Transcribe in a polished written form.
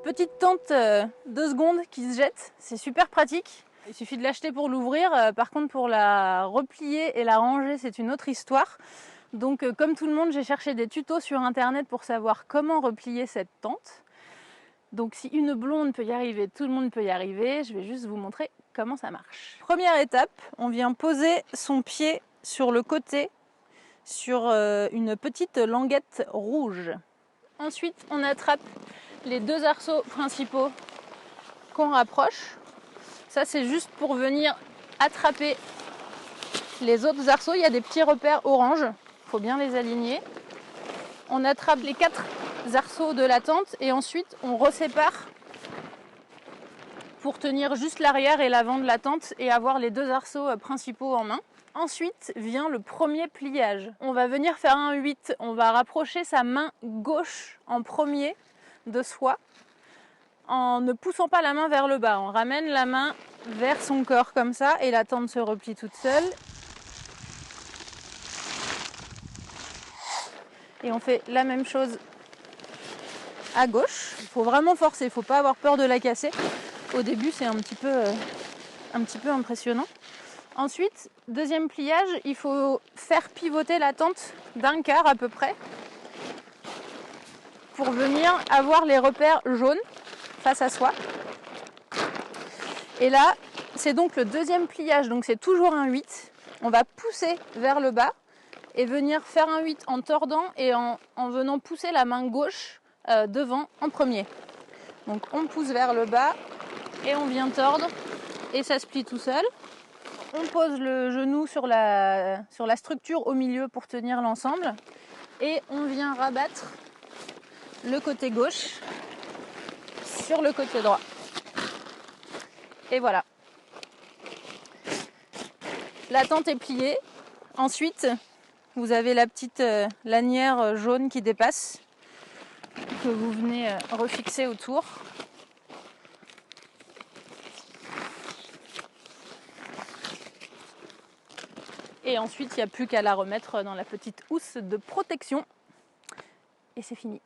petite tente 2 secondes qui se jette, c'est super pratique. Il suffit de l'acheter pour l'ouvrir, par contre pour la replier et la ranger c'est une autre histoire. Donc comme tout le monde, j'ai cherché des tutos sur internet pour savoir comment replier cette tente. Donc si une blonde peut y arriver, tout le monde peut y arriver. Je vais juste vous montrer comment ça marche. Première étape, on vient poser son pied sur le côté, sur une petite languette rouge. Ensuite, on attrape les 2 arceaux principaux qu'on rapproche. Ça, c'est juste pour venir attraper les autres arceaux. Il y a des petits repères orange, il faut bien les aligner. On attrape les 4 arceaux de la tente et ensuite on resépare pour tenir juste l'arrière et l'avant de la tente et avoir les 2 arceaux principaux en main. Ensuite vient le premier pliage. On va venir faire un 8, on va rapprocher sa main gauche en premier de soi en ne poussant pas la main vers le bas. On ramène la main vers son corps comme ça et la tente se replie toute seule. Et on fait la même chose à gauche. Il faut vraiment forcer, il ne faut pas avoir peur de la casser. Au début, c'est un petit peu impressionnant. Ensuite, deuxième pliage, il faut faire pivoter la tente d'un quart à peu près pour venir avoir les repères jaunes face à soi. Et là, c'est donc le deuxième pliage, donc c'est toujours un 8. On va pousser vers le bas et venir faire un 8 en tordant et en venant pousser la main gauche devant en premier. Donc on pousse vers le bas et on vient tordre et ça se plie tout seul. On pose le genou sur la structure au milieu pour tenir l'ensemble et on vient rabattre le côté gauche sur le côté droit. Et voilà. La tente est pliée. Ensuite, vous avez la petite lanière jaune qui dépasse que vous venez refixer autour. Et ensuite, il n'y a plus qu'à la remettre dans la petite housse de protection. Et c'est fini.